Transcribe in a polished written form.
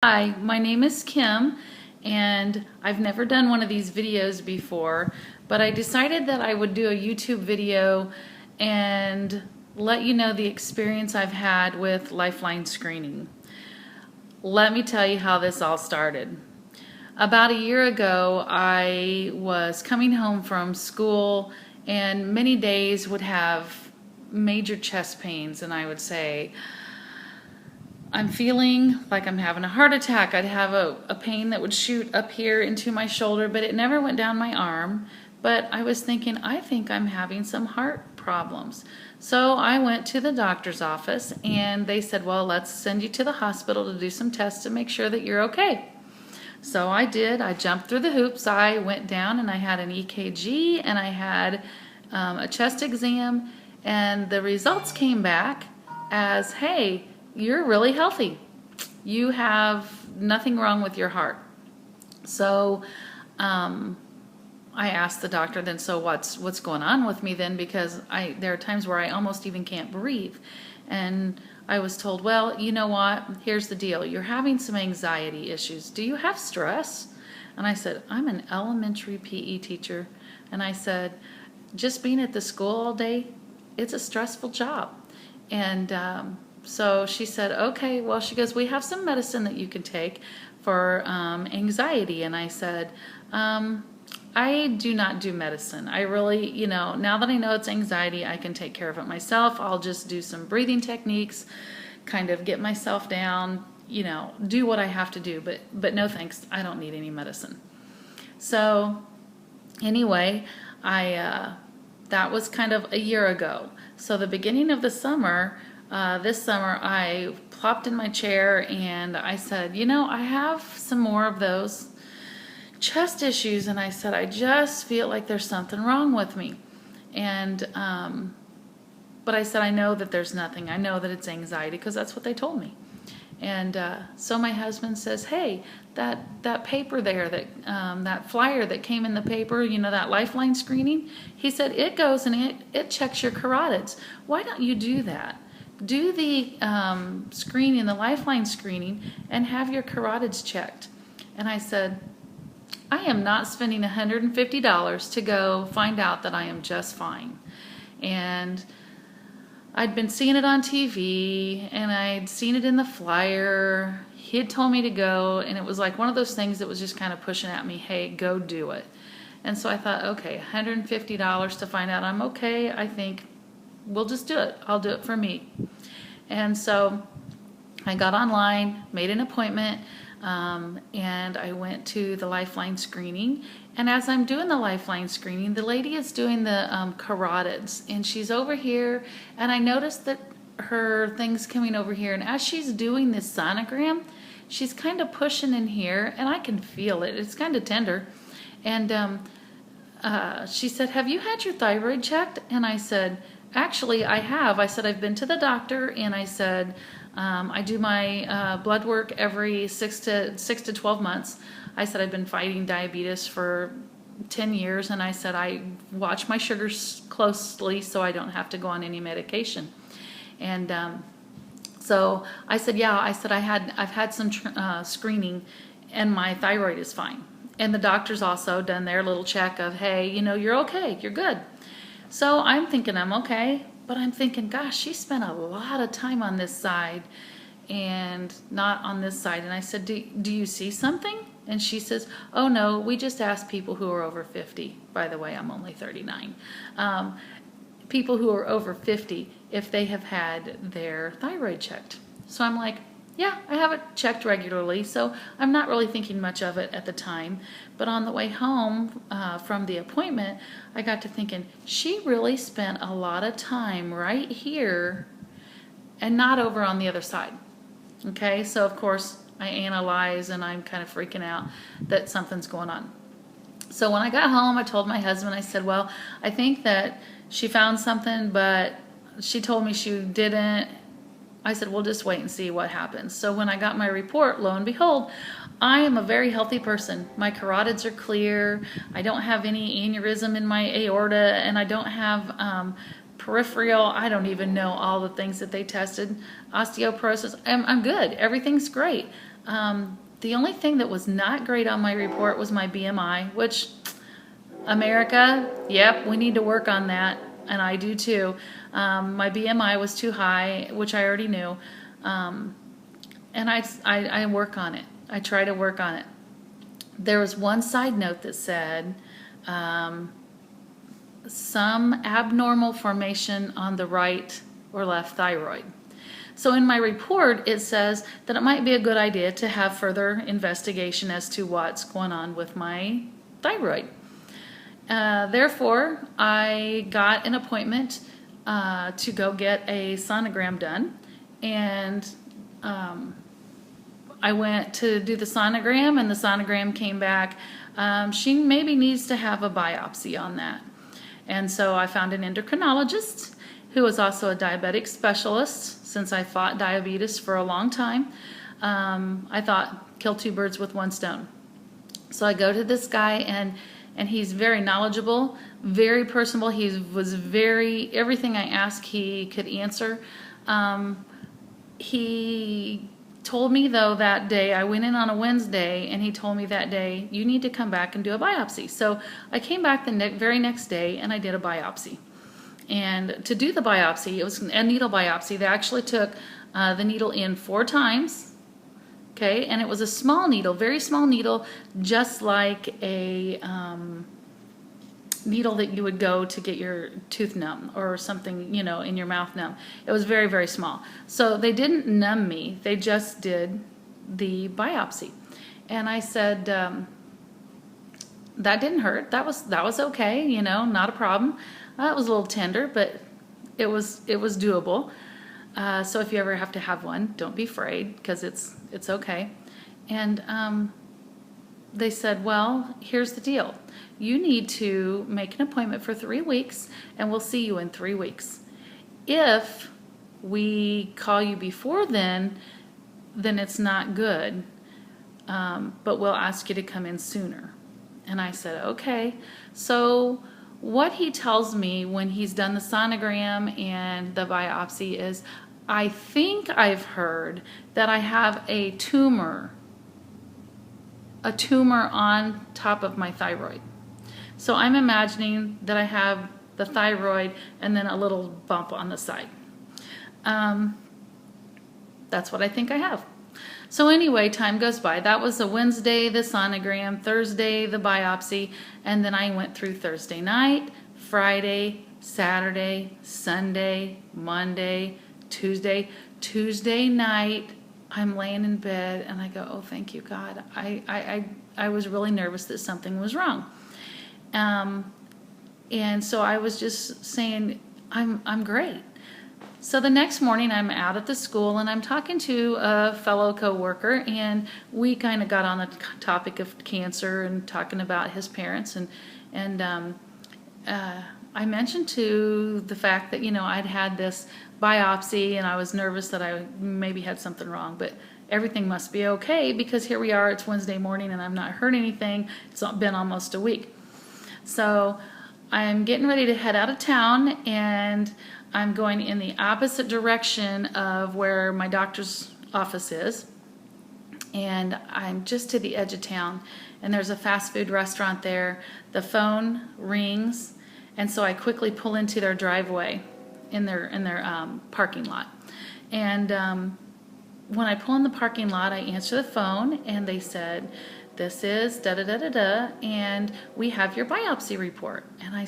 Hi, my name is Kim, and I've never done one of these videos before, but I decided that I would do a YouTube video and let you know the experience I've had with Lifeline screening. Let me tell you how this all started. About a year ago, I was coming home from school and many days would have major chest pains, and I would say, I'm feeling like I'm having a heart attack. I'd have a pain that would shoot up here into my shoulder, but it never went down my arm. But I was thinking, I think I'm having some heart problems. So I went to the doctor's office and they said, well, let's send you to the hospital to do some tests to make sure that you're okay. So I did. I jumped through the hoops. I went down and I had an EKG and I had a chest exam, and the results came back as, hey, you're really healthy. You have nothing wrong with your heart. So I asked the doctor then, so what's going on with me then? Because there are times where I almost even can't breathe. And I was told, well, you know what? Here's the deal. You're having some anxiety issues. Do you have stress? And I said, I'm an elementary PE teacher. And I said, just being at the school all day, it's a stressful job. And so she said, okay, well, she goes, we have some medicine that you can take for anxiety. And I said, I do not do medicine. I really, now that I know it's anxiety, I can take care of it myself. I'll just do some breathing techniques, kind of get myself down, do what I have to do. But no thanks, I don't need any medicine. So anyway, that was kind of a year ago. So the beginning of the summer, this summer, I plopped in my chair and I said, I have some more of those chest issues. And I said, I just feel like there's something wrong with me. And, but I said, I know that there's nothing. I know that it's anxiety because that's what they told me. And so my husband says, hey, that paper there, that flyer that came in the paper, that Lifeline screening, he said, it goes and it checks your carotids. Why don't you do that? Do the screening, the Lifeline screening, and have your carotids checked. And I said, I am not spending $150 to go find out that I am just fine. And I'd been seeing it on TV, and I'd seen it in the flyer. He had told me to go, and it was like one of those things that was just kind of pushing at me, hey, go do it. And so I thought, okay, $150 to find out I'm okay, I think we'll just do it. I'll do it for me. And so I got online, made an appointment, and I went to the Lifeline screening. And as I'm doing the Lifeline screening, the lady is doing the carotids, and she's over here, and I noticed that her thing's coming over here, and as she's doing this sonogram, she's kind of pushing in here, and I can feel it. It's kind of tender. And she said, have you had your thyroid checked? And I said, actually, I have. I said, I've been to the doctor, and I said, I do my blood work every 6 to 12 months. I said, I've been fighting diabetes for 10 years, and I said, I watch my sugars closely so I don't have to go on any medication. And so I said, yeah, I said, I've had some screening, and my thyroid is fine. And the doctor's also done their little check of, hey, you're okay, you're good. So I'm thinking I'm okay, but I'm thinking, gosh, she spent a lot of time on this side and not on this side. And I said, do you see something? And she says, oh no, we just asked people who are over 50. By the way, I'm only 39. People who are over 50 if they have had their thyroid checked. So I'm like, yeah, I have it checked regularly, so I'm not really thinking much of it at the time. But on the way home from the appointment, I got to thinking, she really spent a lot of time right here and not over on the other side. Okay, so of course I analyze and I'm kind of freaking out that something's going on. So when I got home, I told my husband, I said, well, I think that she found something, but she told me she didn't. I said, we'll just wait and see what happens. So when I got my report, lo and behold, I am a very healthy person. My carotids are clear. I don't have any aneurysm in my aorta, and I don't have peripheral, I don't even know all the things that they tested, osteoporosis. I'm good. Everything's great. The only thing that was not great on my report was my BMI, which, America, yep, we need to work on that, and I do too. My BMI was too high, which I already knew, and I work on it. I try to work on it. There was one side note that said some abnormal formation on the right or left thyroid. So in my report, it says that it might be a good idea to have further investigation as to what's going on with my thyroid. Therefore, I got an appointment to go get a sonogram done, and I went to do the sonogram, and the sonogram came back. She maybe needs to have a biopsy on that. And so I found an endocrinologist who was also a diabetic specialist, since I fought diabetes for a long time. I thought, kill two birds with one stone. So I go to this guy, and he's very knowledgeable, very personable. He was everything I asked he could answer. He told me, though, that day, I went in on a Wednesday, and he told me that day, you need to come back and do a biopsy. So I came back the very next day, and I did a biopsy. And to do the biopsy, it was a needle biopsy. They actually took the needle in 4 times, okay? And it was a small needle, very small needle, just like a needle that you would go to get your tooth numb or something, you know, in your mouth numb. It was very, very small. So they didn't numb me. They just did the biopsy. And I said, that didn't hurt. That was okay, you know, not a problem. It was a little tender, but it was doable. So if you ever have to have one, don't be afraid, because it's okay. And they said, well, here's the deal. You need to make an appointment for 3 weeks, and we'll see you in 3 weeks. If we call you before then it's not good, but we'll ask you to come in sooner. And I said, okay. So what he tells me when he's done the sonogram and the biopsy is, I think I've heard that I have a tumor on top of my thyroid. So I'm imagining that I have the thyroid and then a little bump on the side. That's what I think I have. So anyway, time goes by. That was a Wednesday, the sonogram, Thursday, the biopsy, and then I went through Thursday night, Friday, Saturday, Sunday, Monday, Tuesday. Tuesday night, I'm laying in bed and I go, oh, thank you, God. I was really nervous that something was wrong. And so I was just saying, I'm great. So the next morning I'm out at the school and I'm talking to a fellow coworker, and we kind of got on the topic of cancer and talking about his parents, and I mentioned to the fact that, you know, I'd had this biopsy and I was nervous that I maybe had something wrong, but everything must be okay because here we are, it's Wednesday morning and I'm not hurt anything. It's been almost a week. So I'm getting ready to head out of town, and I'm going in the opposite direction of where my doctor's office is, and I'm just to the edge of town, and there's a fast food restaurant there. The phone rings, and so I quickly pull into their driveway in their parking lot. And when I pull in the parking lot, I answer the phone, and they said, this is da-da-da-da-da, and we have your biopsy report. And I